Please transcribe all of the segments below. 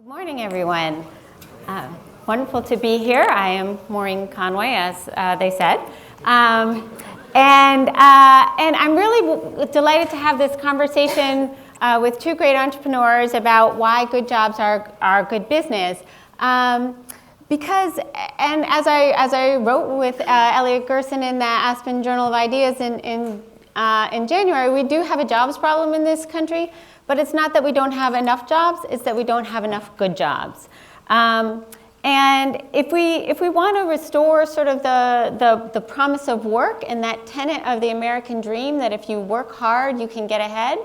Good morning, everyone. Wonderful to be here. I am Maureen, Conway, as they said. And I'm really delighted to have this conversation with two great entrepreneurs about why good jobs are good business. Because, and as I wrote with Elliot Gerson in the Aspen Journal of Ideas in January, we do have a jobs problem in this country, but it's not that we don't have enough jobs, it's that we don't have enough good jobs. And if we want to restore sort of the promise of work and that tenet of the American dream that if you work hard, you can get ahead,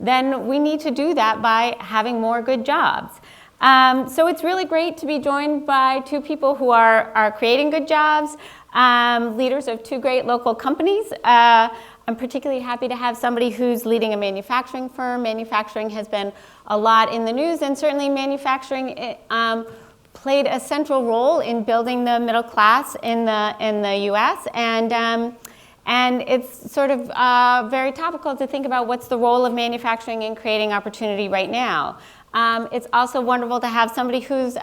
then we need to do that by having more good jobs. So it's really great to be joined by two people who are creating good jobs, leaders of two great local companies. I'm particularly happy to have somebody who's leading a manufacturing firm. Manufacturing has been a lot in the news, and certainly manufacturing played a central role in building the middle class in the U.S. And it's sort of very topical to think about what's the role of manufacturing in creating opportunity right now. It's also wonderful to have somebody who's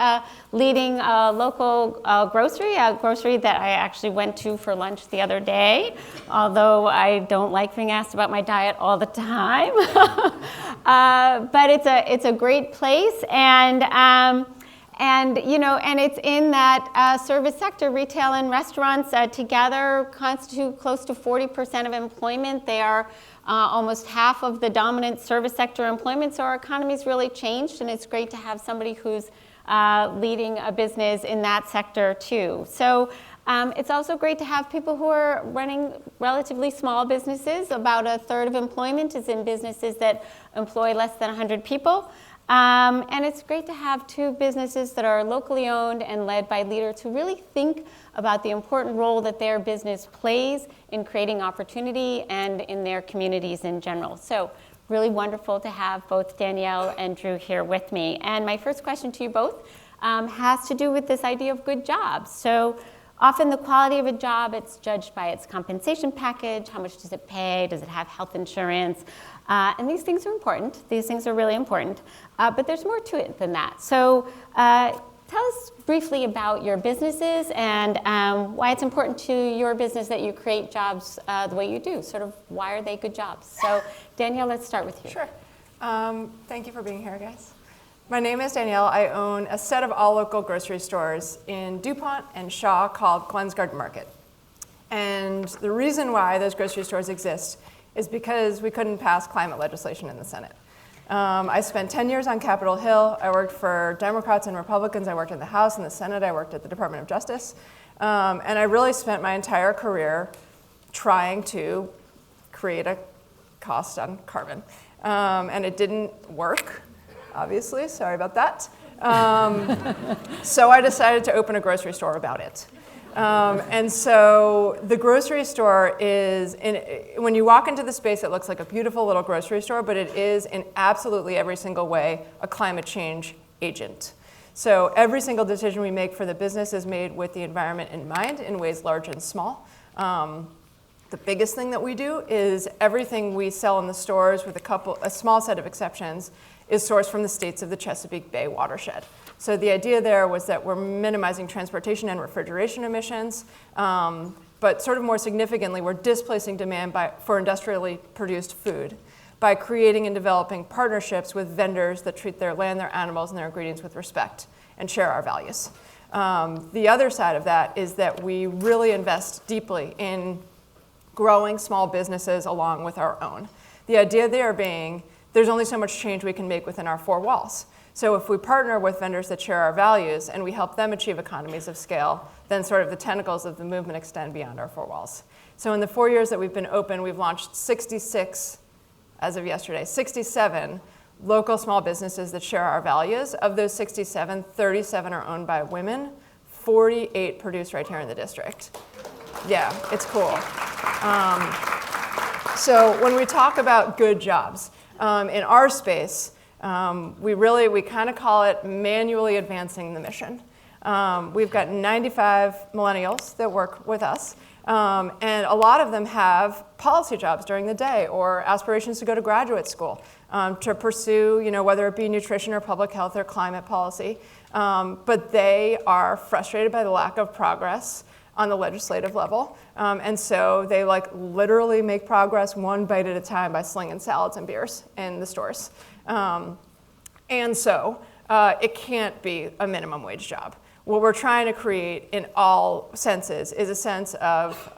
leading a local grocery, a grocery that I actually went to for lunch the other day, although I don't like being asked about my diet all the time. But it's a great place, and it's in that service sector. Retail and restaurants together constitute close to 40% of employment. They are almost half of the dominant service sector employment, so our economy's really changed, and it's great to have somebody who's leading a business in that sector too. So it's also great to have people who are running relatively small businesses. About a third of employment is in businesses that employ less than 100 people. And it's great to have two businesses that are locally owned and led by leaders who really think about the important role that their business plays in creating opportunity and in their communities in general. So really wonderful to have both Danielle and Drew here with me. And my first question to you both has to do with this idea of good jobs. So often the quality of a job, it's judged by its compensation package. How much does it pay? Does it have health insurance? And these things are important. These things are really important. But there's more to it than that. So tell us briefly about your businesses and why it's important to your business that you create jobs the way you do. Sort of why are they good jobs? So Danielle, let's start with you. Sure. Thank you for being here, guys. My name is Danielle. I own a set of all local grocery stores in DuPont and Shaw called Glen's Garden Market. And the reason why those grocery stores exist is because we couldn't pass climate legislation in the Senate. I spent 10 years on Capitol Hill. I worked for Democrats and Republicans. I worked in the House and the Senate. I worked at the Department of Justice. And I really spent my entire career trying to create a cost on carbon. And it didn't work, obviously. Sorry about that. So I decided to open a grocery store about it. And so the grocery store is, when you walk into the space, it looks like a beautiful little grocery store, but it is in absolutely every single way a climate change agent. So every single decision we make for the business is made with the environment in mind in ways large and small. The biggest thing that we do is everything we sell in the stores, with a small set of exceptions, is sourced from the states of the Chesapeake Bay watershed. So the idea there was that we're minimizing transportation and refrigeration emissions, but sort of more significantly, we're displacing demand for industrially produced food by creating and developing partnerships with vendors that treat their land, their animals, and their ingredients with respect and share our values. The other side of that is that we really invest deeply in growing small businesses along with our own. The idea there being there's only so much change we can make within our four walls. So if we partner with vendors that share our values and we help them achieve economies of scale, then sort of the tentacles of the movement extend beyond our four walls. So in the 4 years that we've been open, we've launched 66, as of yesterday, 67 local small businesses that share our values. Of those 67, 37 are owned by women, 48 produce right here in the district. Yeah, it's cool. So when we talk about good jobs, in our space, we kind of call it manually advancing the mission. We've got 95 millennials that work with us. And a lot of them have policy jobs during the day or aspirations to go to graduate school, to pursue, whether it be nutrition or public health or climate policy. But they are frustrated by the lack of progress on the legislative level. And so they literally make progress one bite at a time by slinging salads and beers in the stores. And so it can't be a minimum wage job. What we're trying to create in all senses is a sense of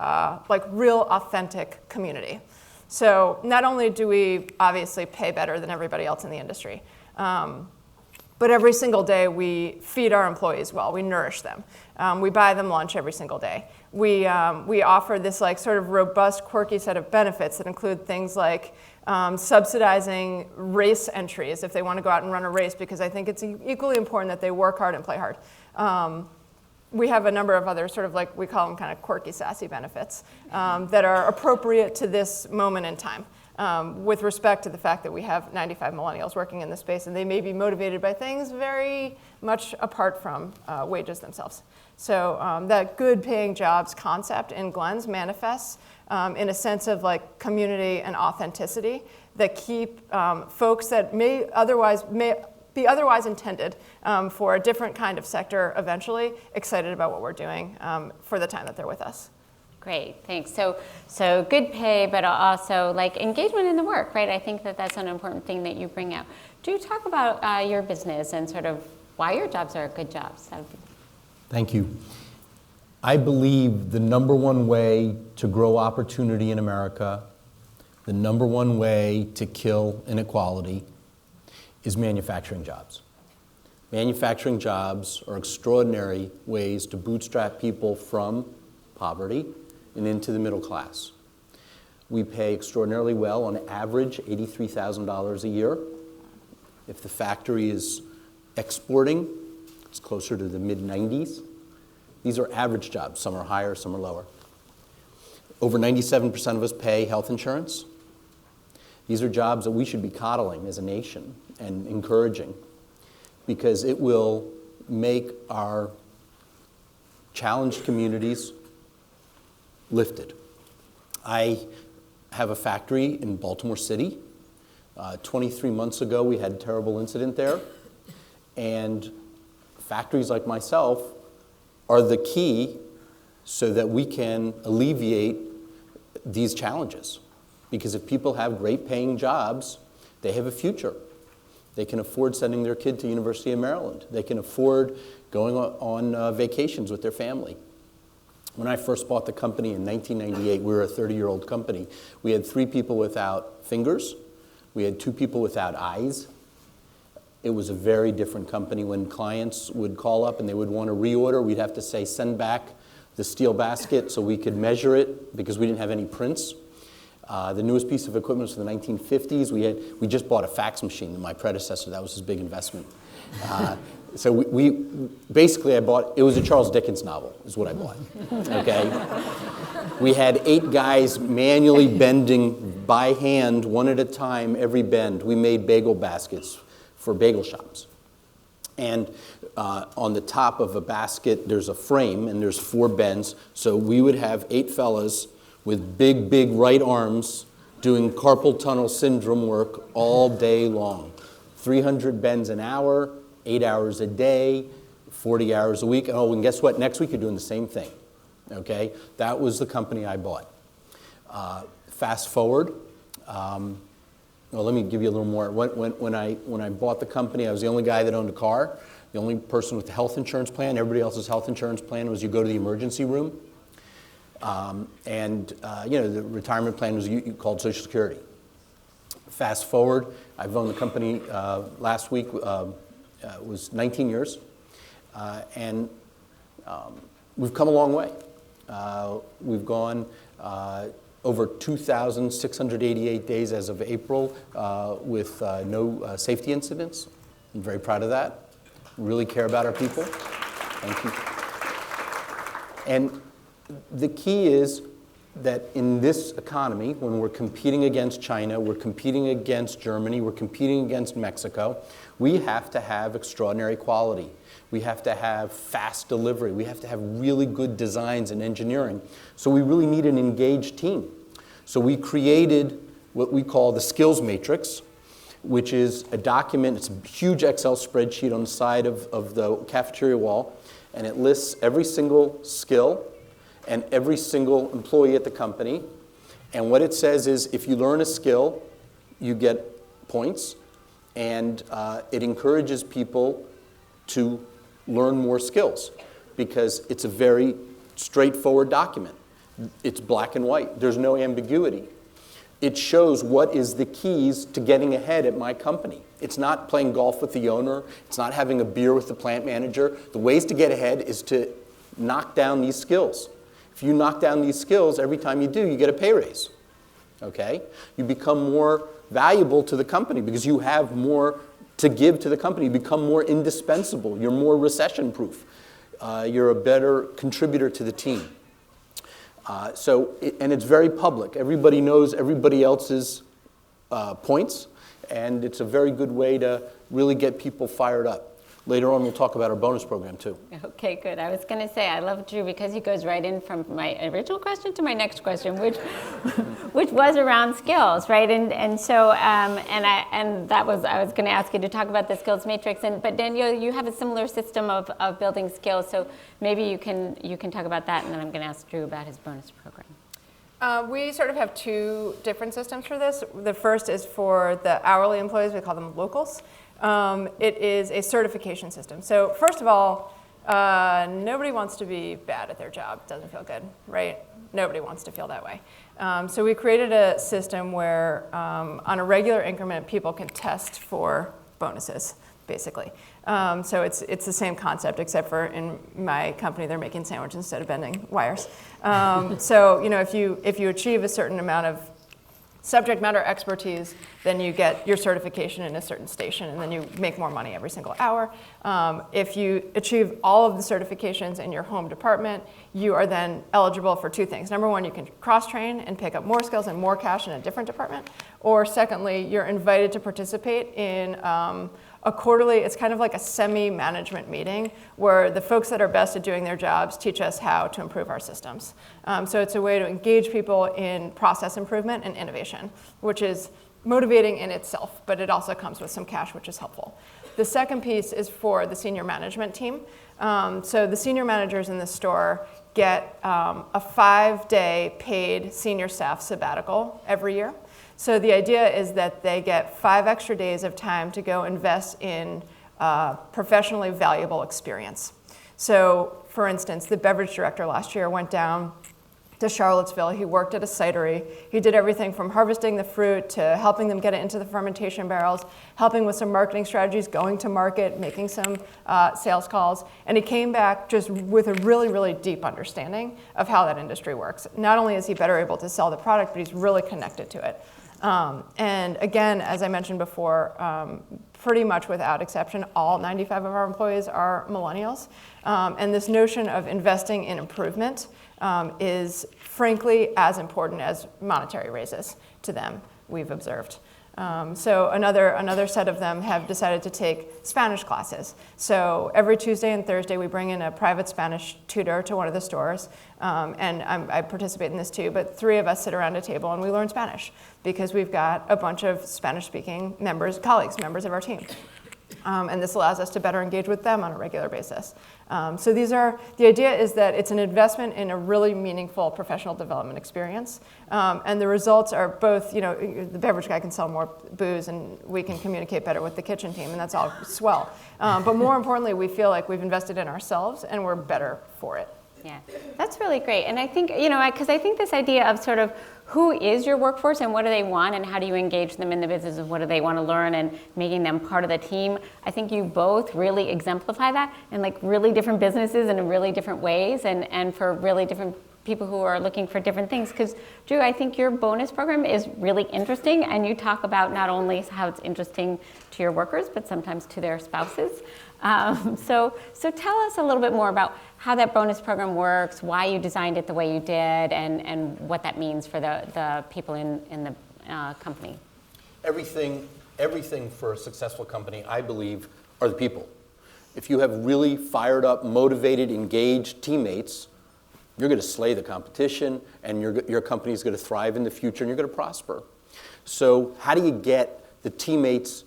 real authentic community. So not only do we obviously pay better than everybody else in the industry, but every single day we feed our employees well, we nourish them. We buy them lunch every single day. We offer this sort of robust, quirky set of benefits that include things like subsidizing race entries if they want to go out and run a race, because I think it's equally important that they work hard and play hard. We have a number of other sort of we call them kind of quirky, sassy benefits that are appropriate to this moment in time. With respect to the fact that we have 95 millennials working in this space, and they may be motivated by things very much apart from wages themselves. So that good paying jobs concept in Glen's manifests in a sense of community and authenticity that keep folks that may be otherwise intended for a different kind of sector eventually excited about what we're doing for the time that they're with us. Great, thanks. So good pay, but also engagement in the work, right? I think that's an important thing that you bring out. Do talk about your business and sort of why your jobs are good jobs. Thank you. I believe the number one way to grow opportunity in America, the number one way to kill inequality is manufacturing jobs. Manufacturing jobs are extraordinary ways to bootstrap people from poverty and into the middle class. We pay extraordinarily well, on average, $83,000 a year. If the factory is exporting, it's closer to the mid-90s. These are average jobs. Some are higher, some are lower. Over 97% of us pay health insurance. These are jobs that we should be coddling as a nation and encouraging, because it will make our challenged communities lifted. I have a factory in Baltimore City. 23 months ago, we had a terrible incident there. And factories like myself are the key so that we can alleviate these challenges. Because if people have great paying jobs, they have a future. They can afford sending their kid to University of Maryland. They can afford going on vacations with their family. When I first bought the company in 1998, we were a 30-year-old company. We had 3 people without fingers. We had 2 people without eyes. It was a very different company. When clients would call up and they would want to reorder, we'd have to say, send back the steel basket so we could measure it, because we didn't have any prints. The newest piece of equipment was from the 1950s. We just bought a fax machine, my predecessor. That was his big investment. So we basically, it was a Charles Dickens novel, is what I bought, okay? We had 8 guys manually bending by hand, one at a time, every bend. We made bagel baskets for bagel shops. And on the top of a basket, there's a frame, and there's 4 bends. So we would have 8 fellas with big, big right arms doing carpal tunnel syndrome work all day long. 300 bends an hour, 8 hours a day, 40 hours a week. Oh, and guess what? Next week you're doing the same thing, okay? That was the company I bought. Fast forward, well, let me give you a little more. When I bought the company, I was the only guy that owned a car, the only person with the health insurance plan. Everybody else's health insurance plan was you go to the emergency room. The retirement plan was called Social Security. Fast forward, I've owned the company last week, was 19 years, and we've come a long way. We've gone over 2,688 days as of April with no safety incidents. I'm very proud of that. Really care about our people. Thank you. And the key is that in this economy, when we're competing against China, we're competing against Germany, we're competing against Mexico, we have to have extraordinary quality. We have to have fast delivery. We have to have really good designs and engineering. So we really need an engaged team. So we created what we call the skills matrix, which is a document. It's a huge Excel spreadsheet on the side of the cafeteria wall, and it lists every single skill and every single employee at the company. And what it says is if you learn a skill, you get points, and it encourages people to learn more skills because it's a very straightforward document. It's black and white. There's no ambiguity. It shows what is the keys to getting ahead at my company. It's not playing golf with the owner. It's not having a beer with the plant manager. The ways to get ahead is to knock down these skills. If you knock down these skills, every time you do, you get a pay raise. Okay? You become more valuable to the company because you have more to give to the company. You become more indispensable. You're more recession-proof. You're a better contributor to the team. And it's very public. Everybody knows everybody else's points, and it's a very good way to really get people fired up. Later on, we'll talk about our bonus program, too. Okay, good. I was going to say, I love Drew because he goes right in from my original question to my next question, which was around skills, right? And so, that was, I was going to ask you to talk about the skills matrix. But Danielle, you have a similar system of building skills, so maybe you can talk about that, and then I'm going to ask Drew about his bonus program. We sort of have two different systems for this. The first is for the hourly employees. We call them locals. It is a certification system. So first of all, nobody wants to be bad at their job. It doesn't feel good, right? Nobody wants to feel that way. So we created a system where on a regular increment, people can test for bonuses, basically. So it's the same concept, except for in my company, they're making sandwiches instead of bending wires. So if you achieve a certain amount of subject matter expertise, then you get your certification in a certain station, and then you make more money every single hour. If you achieve all of the certifications in your home department, you are then eligible for two things. Number one, you can cross-train and pick up more skills and more cash in a different department. Or secondly, you're invited to participate in a quarterly, it's kind of like a semi-management meeting where the folks that are best at doing their jobs teach us how to improve our systems. So it's a way to engage people in process improvement and innovation, which is motivating in itself, but it also comes with some cash, which is helpful. The second piece is for the senior management team. So the senior managers in the store get a 5-day paid senior staff sabbatical every year. So the idea is that they get 5 extra days of time to go invest in professionally valuable experience. So for instance, the beverage director last year went down to Charlottesville. He worked at a cidery. He did everything from harvesting the fruit to helping them get it into the fermentation barrels, helping with some marketing strategies, going to market, making some sales calls. And he came back just with a really, really deep understanding of how that industry works. Not only is he better able to sell the product, but he's really connected to it. And again, as I mentioned before, pretty much without exception, all 95 of our employees are millennials. And this notion of investing in improvement is frankly as important as monetary raises to them, we've observed. So another set of them have decided to take Spanish classes. So every Tuesday and Thursday we bring in a private Spanish tutor to one of the stores, and I participate in this too, but 3 of us sit around a table and we learn Spanish because we've got a bunch of Spanish-speaking members of our team. And this allows us to better engage with them on a regular basis. So the idea is that it's an investment in a really meaningful professional development experience. And the results are both, the beverage guy can sell more booze and we can communicate better with the kitchen team, and that's all swell. But more importantly, we feel like we've invested in ourselves and we're better for it. Yeah, that's really great. And I think, because I think this idea of sort of who is your workforce and what do they want and how do you engage them in the business of what do they want to learn and making them part of the team, I think you both really exemplify that in like really different businesses and in really different ways and for really different people who are looking for different things. Because Drew, I think your bonus program is really interesting, and you talk about not only how it's interesting to your workers, but sometimes to their spouses. So tell us a little bit more about how that bonus program works, why you designed it the way you did, and what that means for the people in the company. Everything for a successful company, I believe, are the people. If you have really fired up, motivated, engaged teammates, you're going to slay the competition, and your company is going to thrive in the future, and you're going to prosper. So how do you get the teammates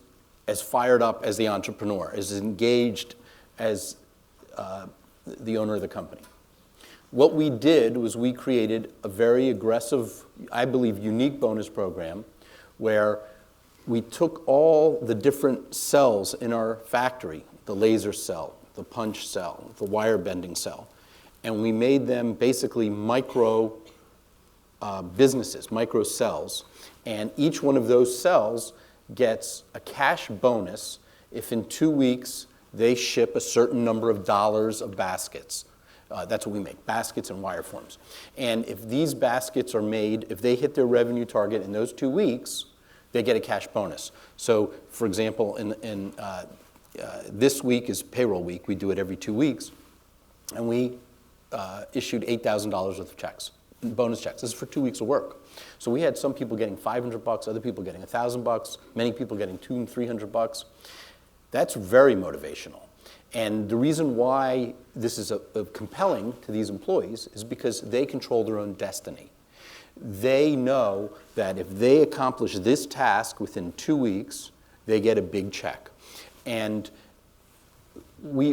as fired up as the entrepreneur, as engaged as the owner of the company? What we did was we created a very aggressive, I believe, unique bonus program where we took all the different cells in our factory, the laser cell, the punch cell, the wire bending cell, and we made them basically micro businesses, micro cells, and each one of those cells gets a cash bonus if in 2 weeks they ship a certain number of dollars of baskets. That's what we make, baskets and wire forms. And if these baskets are made, if they hit their revenue target in those 2 weeks, they get a cash bonus. So, for example, in this week is payroll week. We do it every 2 weeks. And we issued $8,000 worth of checks, bonus checks. This is for 2 weeks of work. So we had some people getting $500, other people getting $1,000, many people getting $200 and $300. That's very motivational. And the reason why this is compelling to these employees is because they control their own destiny. They know that if they accomplish this task within 2 weeks, they get a big check. And we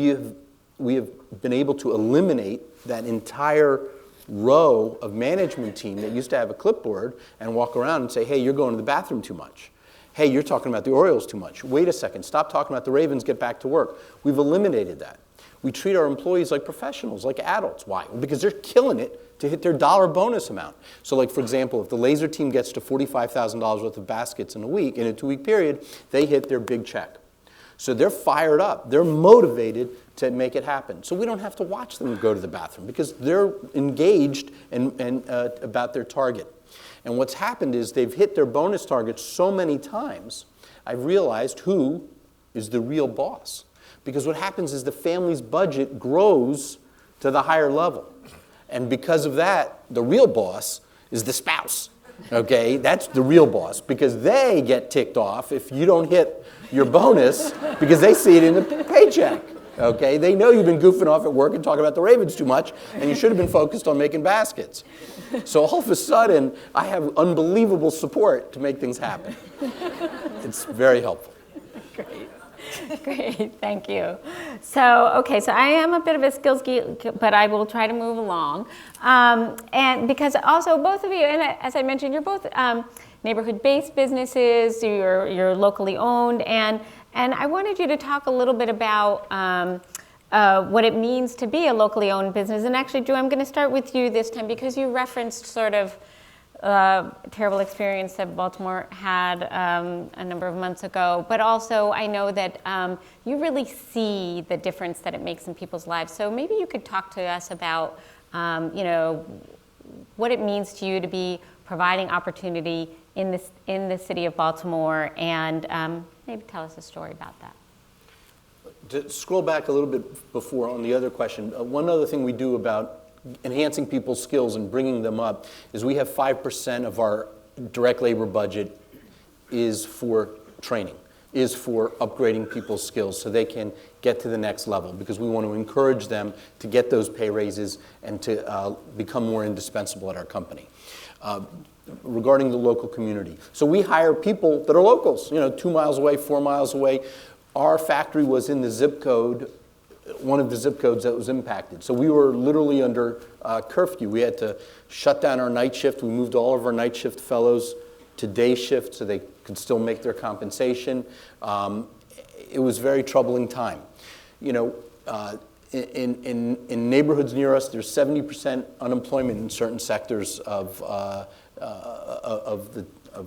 have been able to eliminate that entire row of management team that used to have a clipboard and walk around and say, hey, you're going to the bathroom too much. Hey, you're talking about the Orioles too much. Wait a second, stop talking about the Ravens, get back to work. We've eliminated that. We treat our employees like professionals, like adults. Why? Because they're killing it to hit their dollar bonus amount. So like, for example, if the laser team gets to $45,000 worth of baskets in a week, in a 2-week period, they hit their big check. So they're fired up. They're motivated to make it happen. So we don't have to watch them go to the bathroom because they're engaged and about their target. And what's happened is they've hit their bonus targets so many times, I've realized who is the real boss. Because what happens is the family's budget grows to the higher level. And because of that, the real boss is the spouse. Okay, that's the real boss because they get ticked off if you don't hit your bonus because they see it in the paycheck. Okay, they know you've been goofing off at work and talking about the Ravens too much, and you should have been focused on making baskets. So all of a sudden, I have unbelievable support to make things happen. It's very helpful. Great, thank you. So, okay, so I am a bit of a skills geek, but I will try to move along. And because also both of you, and as I mentioned, you're both neighborhood-based businesses, you're locally owned, and I wanted you to talk a little bit about what it means to be a locally owned business. And actually, Drew, I'm going to start with you this time because you referenced sort of terrible experience that Baltimore had a number of months ago, but also I know that you really see the difference that it makes in people's lives. So maybe you could talk to us about, what it means to you to be providing opportunity in the city of Baltimore, and maybe tell us a story about that. To scroll back a little bit before on the other question, one other thing we do about enhancing people's skills and bringing them up is we have 5% of our direct labor budget is for training, is for upgrading people's skills so they can get to the next level because we want to encourage them to get those pay raises and to become more indispensable at our company. Regarding the local community. So we hire people that are locals, 2 miles away, 4 miles away. Our factory was in the zip code, one of the zip codes that was impacted. So we were literally under curfew. We had to shut down our night shift. We moved all of our night shift fellows to day shift so they could still make their compensation. It was a very troubling time. In neighborhoods near us, there's 70% unemployment in certain sectors of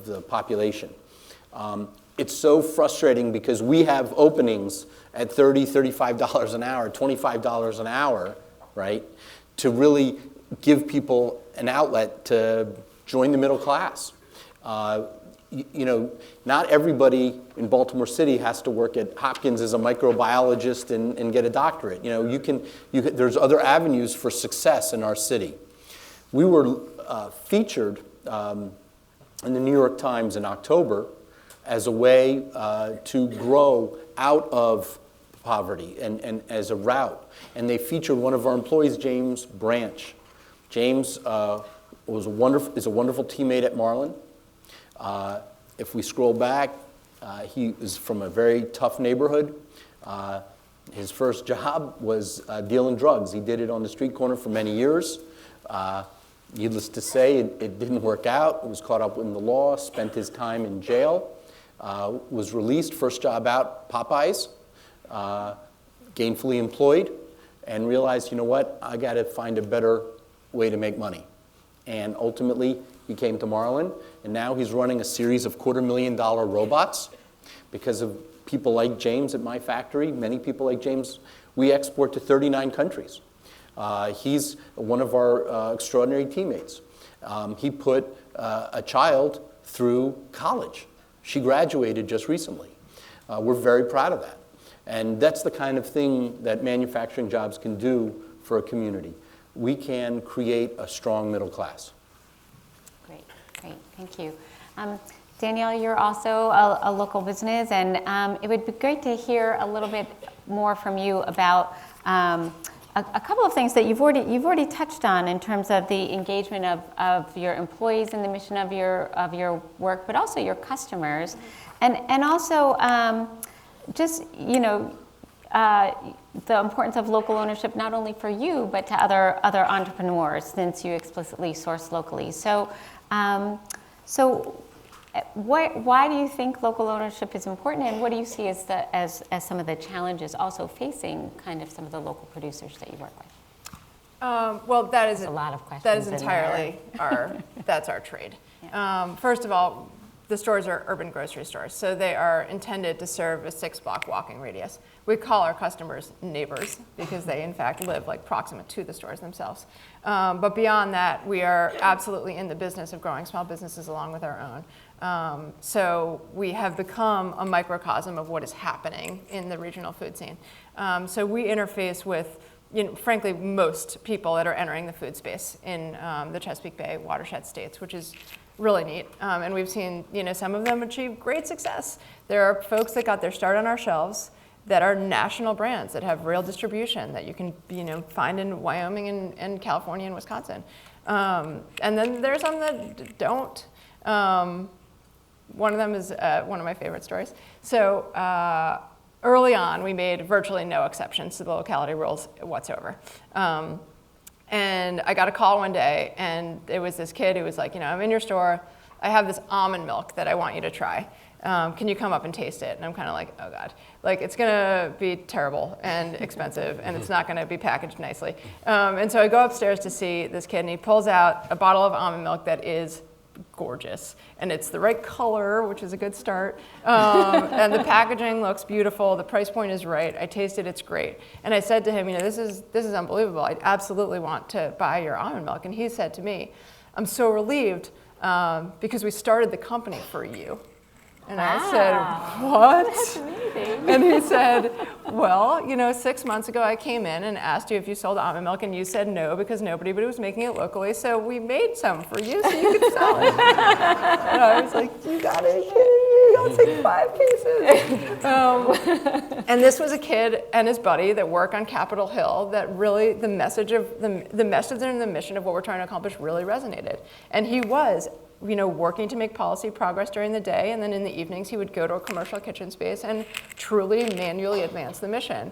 the population. It's so frustrating because we have openings at $30, $35 an hour, $25 an hour, right, to really give people an outlet to join the middle class. not everybody in Baltimore City has to work at Hopkins as a microbiologist and get a doctorate. There's other avenues for success in our city. We were featured in the New York Times in October as a way to grow out of poverty and as a route. And they featured one of our employees, James Branch. James is a wonderful teammate at Marlin. If we scroll back, he is from a very tough neighborhood. His first job was dealing drugs. He did it on the street corner for many years. Needless to say, it didn't work out. He was caught up in the law, spent his time in jail, was released, first job out, Popeyes, gainfully employed, and realized, you know what, I got to find a better way to make money. And ultimately, he came to Marlin, and now he's running a series of $250,000 robots. Because of people like James at my factory, many people like James, we export to 39 countries. He's one of our extraordinary teammates. He put a child through college. She graduated just recently. We're very proud of that. And that's the kind of thing that manufacturing jobs can do for a community. We can create a strong middle class. Great, thank you. Danielle, you're also a local business, and it would be great to hear a little bit more from you about a couple of things that you've already touched on in terms of the engagement of your employees in the mission of your work, but also your customers, and also just the importance of local ownership not only for you but to other entrepreneurs, since you explicitly source locally. So why do you think local ownership is important, and what do you see as some of the challenges also facing kind of some of the local producers that you work with? Well, that is a lot of questions. That is entirely that's our trade. Yeah. First of all, the stores are urban grocery stores, so they are intended to serve a 6-block walking radius. We call our customers neighbors because they, in fact, live proximate to the stores themselves. But beyond that, we are absolutely in the business of growing small businesses along with our own. So we have become a microcosm of what is happening in the regional food scene. So we interface with, frankly, most people that are entering the food space in the Chesapeake Bay watershed states, which is really neat. And we've seen, some of them achieve great success. There are folks that got their start on our shelves that are national brands that have real distribution that you can, find in Wyoming and California and Wisconsin. And then there's some that don't. One of them is one of my favorite stories. So early on, we made virtually no exceptions to the locality rules whatsoever. And I got a call one day, and it was this kid who was like, I'm in your store. I have this almond milk that I want you to try. Can you come up and taste it? And I'm kind of like, oh God. It's going to be terrible and expensive, and it's not going to be packaged nicely. And so I go upstairs to see this kid, and he pulls out a bottle of almond milk that is gorgeous. And it's the right color, which is a good start. And the packaging looks beautiful. The price point is right. I tasted it's great. And I said to him, this is unbelievable. I absolutely want to buy your almond milk. And he said to me, I'm so relieved because we started the company for you. And wow. I said, what? That's amazing. And he said, well, 6 months ago I came in and asked you if you sold almond milk, and you said no because nobody was making it locally, so we made some for you so you could sell it. And I was like, you gotta be kidding me, I'll take 5 cases. And this was a kid and his buddy that work on Capitol Hill that really, the message and the mission of what we're trying to accomplish really resonated. And he was working to make policy progress during the day, and then in the evenings he would go to a commercial kitchen space and truly manually advance the mission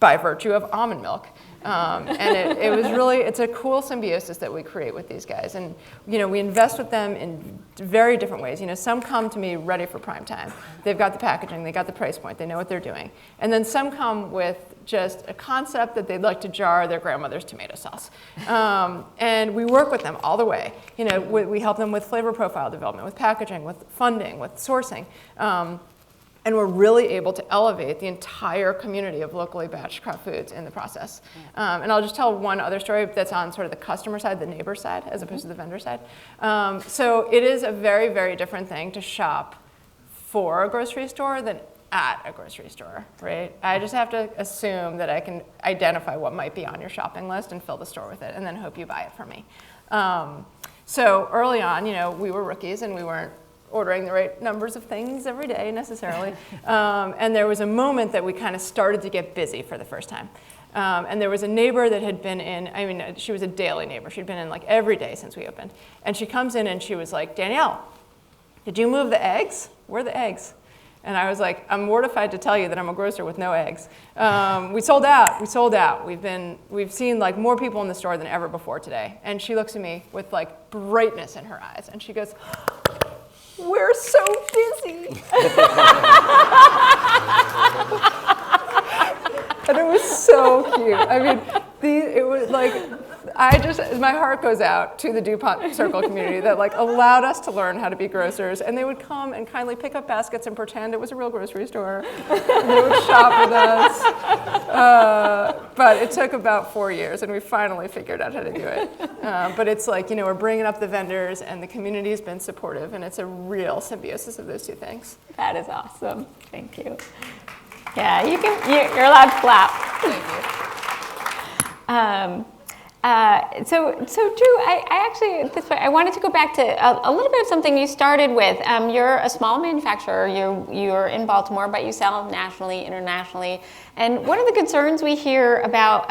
by virtue of almond milk. And it's a cool symbiosis that we create with these guys. And we invest with them in very different ways. Some come to me ready for prime time. They've got the packaging, they got the price point, they know what they're doing. And then some come with just a concept that they'd like to jar their grandmother's tomato sauce. And we work with them all the way. We help them with flavor profile development, with packaging, with funding, with sourcing. And we're really able to elevate the entire community of locally batched craft foods in the process. And I'll just tell one other story that's on sort of the customer side, the neighbor side, as opposed to the vendor side. So it is a very, very different thing to shop for a grocery store than at a grocery store, right? I just have to assume that I can identify what might be on your shopping list and fill the store with it, and then hope you buy it from me. So early on, we were rookies and we weren't ordering the right numbers of things every day necessarily. And there was a moment that we kind of started to get busy for the first time. And there was a neighbor that had been in, she was a daily neighbor. She'd been in like every day since we opened. And she comes in and she was like, Danielle, did you move the eggs? Where are the eggs? And I was like, I'm mortified to tell you that I'm a grocer with no eggs. We sold out. We've seen like more people in the store than ever before today. And she looks at me with like brightness in her eyes. And she goes, we're so busy. And it was so cute. I mean, it was like, my heart goes out to the DuPont Circle community that like allowed us to learn how to be grocers. And they would come and kindly pick up baskets and pretend it was a real grocery store. And they would shop with us. But it took about 4 years and we finally figured out how to do it. But it's like, we're bringing up the vendors and the community's been supportive and it's a real symbiosis of those two things. That is awesome. Thank you. Yeah, you're allowed to clap. Thank you. So Drew, I wanted to go back to a little bit of something you started with. You're a small manufacturer. You're in Baltimore, but you sell nationally, internationally. And one of the concerns we hear about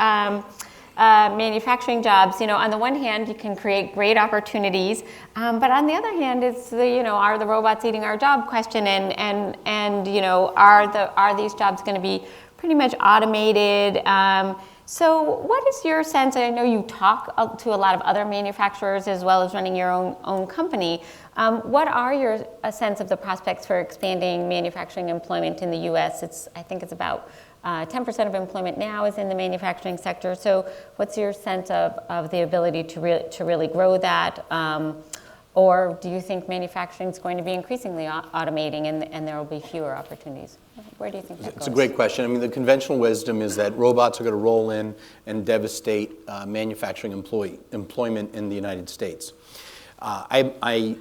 manufacturing jobs, on the one hand, you can create great opportunities, but on the other hand, it's are the robots eating our job question, and are these jobs going to be pretty much automated? So what is your sense? I know you talk to a lot of other manufacturers as well as running your own company. What are your sense of the prospects for expanding manufacturing employment in the U.S.? I think it's about 10% of employment now is in the manufacturing sector. So what's your sense of the ability to really grow that? Or do you think manufacturing is going to be increasingly automating and there will be fewer opportunities? Where do you think that goes? It's a great question. I mean, the conventional wisdom is that robots are going to roll in and devastate manufacturing employment in the United States. I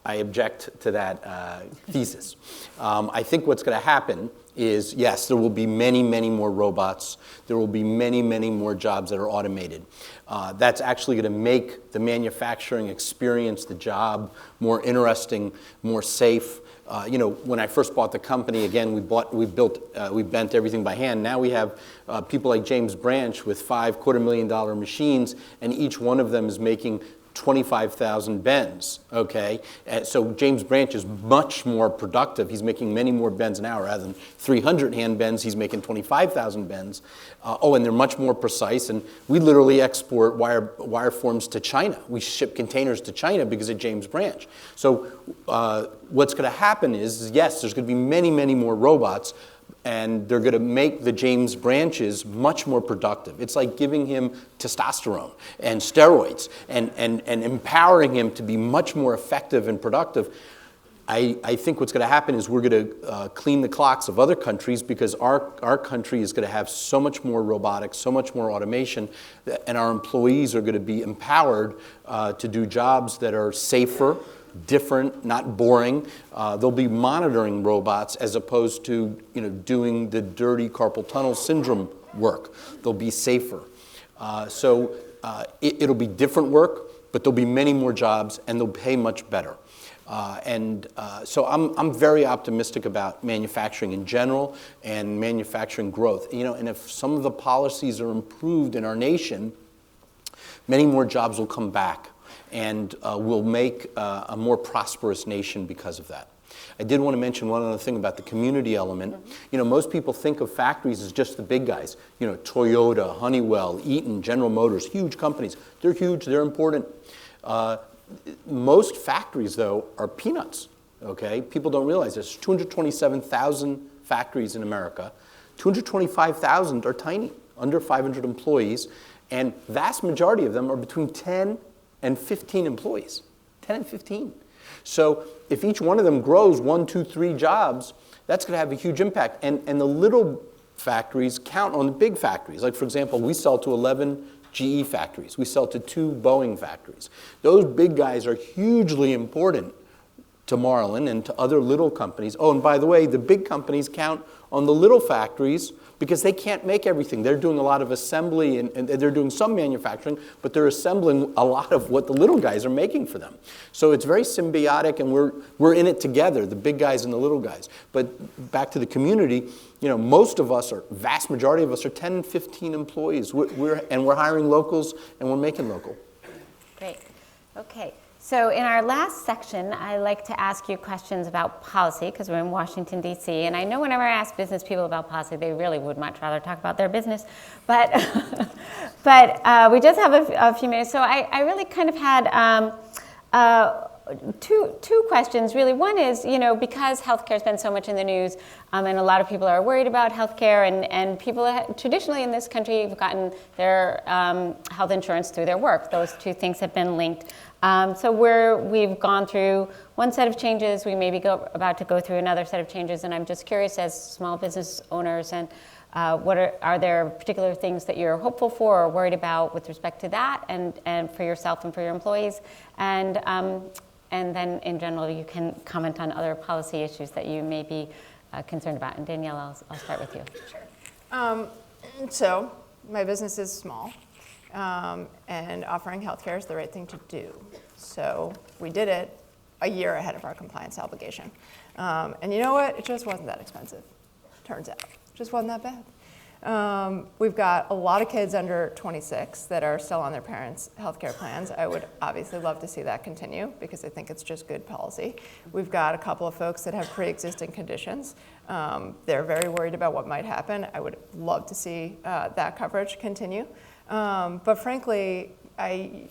object to that thesis. I think what's going to happen is, yes, there will be many, many more robots. There will be many, many more jobs that are automated. That's actually going to make the manufacturing experience, the job, more interesting, more safe. When I first bought the company, again, we bent everything by hand. Now we have people like James Branch with 5 $250,000 machines, and each one of them is making 25,000 bends, okay? So James Branch is much more productive. He's making many more bends an hour. Rather than 300 hand bends, he's making 25,000 bends. And they're much more precise. And we literally export wire forms to China. We ship containers to China because of James Branch. So what's going to happen is, yes, there's going to be many, many more robots, and they're going to make the James Branches much more productive. It's like giving him testosterone and steroids and empowering him to be much more effective and productive. I think what's going to happen is we're going to clean the clocks of other countries because our country is going to have so much more robotics, so much more automation, and our employees are going to be empowered to do jobs that are safer, different, not boring. They'll be monitoring robots as opposed to doing the dirty carpal tunnel syndrome work. They'll be safer. So it'll be different work, but there'll be many more jobs and they'll pay much better. So I'm very optimistic about manufacturing in general and manufacturing growth. And if some of the policies are improved in our nation, many more jobs will come back. And we'll make a more prosperous nation because of that. I did want to mention one other thing about the community element. Most people think of factories as just the big guys. Toyota, Honeywell, Eaton, General Motors, huge companies. They're huge, they're important. Most factories, though, are peanuts, okay? People don't realize this. 227,000 factories in America. 225,000 are tiny, under 500 employees, and vast majority of them are between 10 and 15 employees, 10 and 15. So if each one of them grows 1, 2, 3 jobs, That's going to have a huge impact. And the little factories count on the big factories. Like, for example, we sell to 11 GE factories. We sell to 2 Boeing factories. Those big guys are hugely important to Marlin and to other little companies. Oh, and by the way, the big companies count on the little factories because they can't make everything. They're doing a lot of assembly and they're doing some manufacturing, but they're assembling a lot of what the little guys are making for them. So it's very symbiotic, and we're in it together, the big guys and the little guys. But back to the community, most of us, or vast majority of us, are 10, 15 employees. We're hiring locals, and we're making local. Great. Okay. So in our last section, I like to ask you questions about policy, because we're in Washington, D.C. And I know whenever I ask business people about policy, they really would much rather talk about their business. But, we just have a few minutes. So I really kind of had two questions, really. One is, because healthcare has been so much in the news, and a lot of people are worried about healthcare, and people traditionally in this country have gotten their health insurance through their work. Those two things have been linked. So we've gone through one set of changes. We may be about to go through another set of changes, and I'm just curious, as small business owners, and are there particular things that you're hopeful for or worried about with respect to that, and for yourself and for your employees, and then in general you can comment on other policy issues that you may be concerned about. And Danielle, I'll start with you. Sure. So my business is small. And offering healthcare is the right thing to do. So we did it a year ahead of our compliance obligation. And you know what? It just wasn't that expensive, turns out. It just wasn't that bad. We've got a lot of kids under 26 that are still on their parents' healthcare plans. I would obviously love to see that continue because I think it's just good policy. We've got a couple of folks that have pre-existing conditions. They're very worried about what might happen. I would love to see that coverage continue. But frankly, I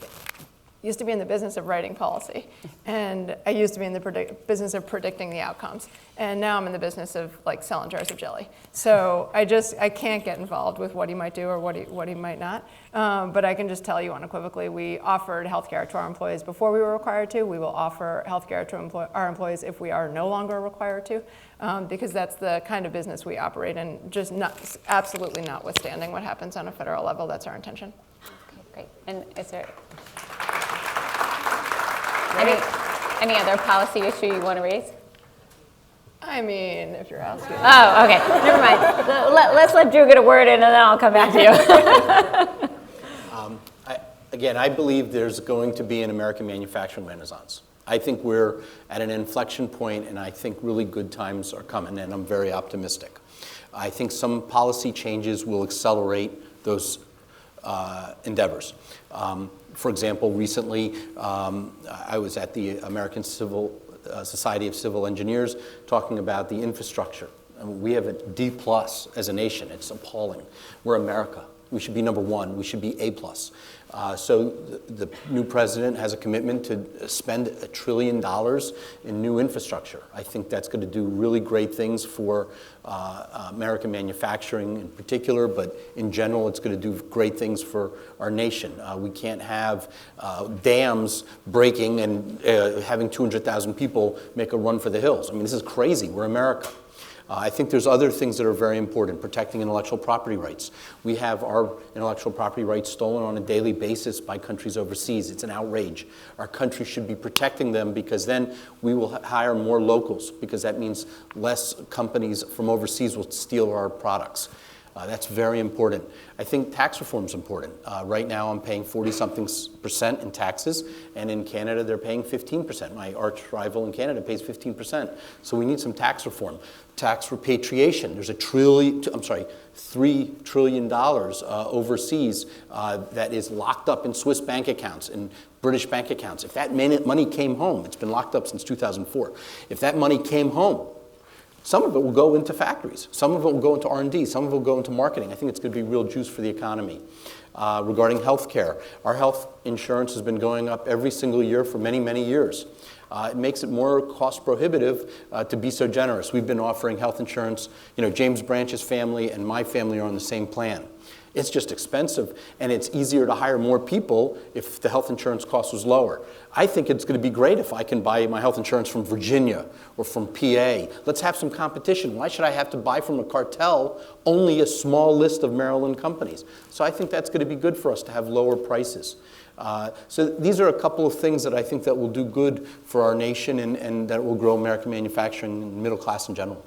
used to be in the business of writing policy, and I used to be in the business of predicting the outcomes, and now I'm in the business of selling jars of jelly. So I can't get involved with what he might do or what he might not. But I can just tell you unequivocally, we offered healthcare to our employees before we were required to. We will offer healthcare to our employees if we are no longer required to, because that's the kind of business we operate in. Absolutely notwithstanding what happens on a federal level, that's our intention. Okay, great. And is there any other policy issue you want to raise? I mean, if you're asking. Oh, okay. Never mind. Let's let Drew get a word in, and then I'll come back to you. I believe there's going to be an American manufacturing renaissance. I think we're at an inflection point, and I think really good times are coming, and I'm very optimistic. I think some policy changes will accelerate those endeavors. For example, recently I was at the American Society of Civil Engineers talking about the infrastructure. We have a D+ as a nation. It's appalling. We're America. We should be number 1. We should be A+. So the new president has a commitment to spend $1 trillion in new infrastructure. I think that's going to do really great things for American manufacturing in particular, but in general it's going to do great things for our nation. We can't have dams breaking and having 200,000 people make a run for the hills. I mean, this is crazy. We're America. I think there's other things that are very important, protecting intellectual property rights. We have our intellectual property rights stolen on a daily basis by countries overseas. It's an outrage. Our country should be protecting them because then we will hire more locals, because that means less companies from overseas will steal our products. That's very important. I think tax reform is important. Right now I'm paying 40-something% in taxes, and in Canada they're paying 15%. My arch rival in Canada pays 15%. So we need some tax reform. Tax repatriation. There's $3 trillion overseas that is locked up in Swiss bank accounts, in British bank accounts. If that money came home, it's been locked up since 2004. If that money came home, some of it will go into factories. Some of it will go into R&D. Some of it will go into marketing. I think it's going to be real juice for the economy. Regarding health care, our health insurance has been going up every single year for many, many years. It makes it more cost prohibitive to be so generous. We've been offering health insurance. James Branch's family and my family are on the same plan. It's just expensive, and it's easier to hire more people if the health insurance cost was lower. I think it's going to be great if I can buy my health insurance from Virginia or from PA. Let's have some competition. Why should I have to buy from a cartel only a small list of Maryland companies? So I think that's going to be good for us to have lower prices. So these are a couple of things that I think that will do good for our nation and that will grow American manufacturing and middle class in general.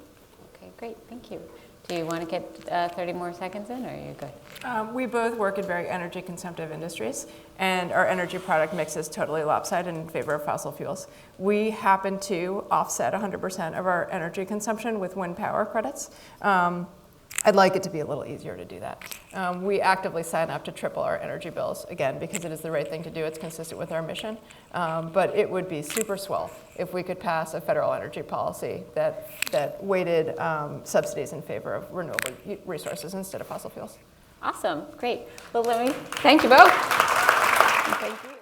Okay, great, thank you. Do you want to get 30 more seconds in, or are you good? We both work in very energy consumptive industries, and our energy product mix is totally lopsided in favor of fossil fuels. We happen to offset 100% of our energy consumption with wind power credits. I'd like it to be a little easier to do that. We actively sign up to triple our energy bills, again, because it is the right thing to do. It's consistent with our mission. But it would be super swell if we could pass a federal energy policy that weighted subsidies in favor of renewable resources instead of fossil fuels. Awesome, great. Well, let me thank you both. Thank you.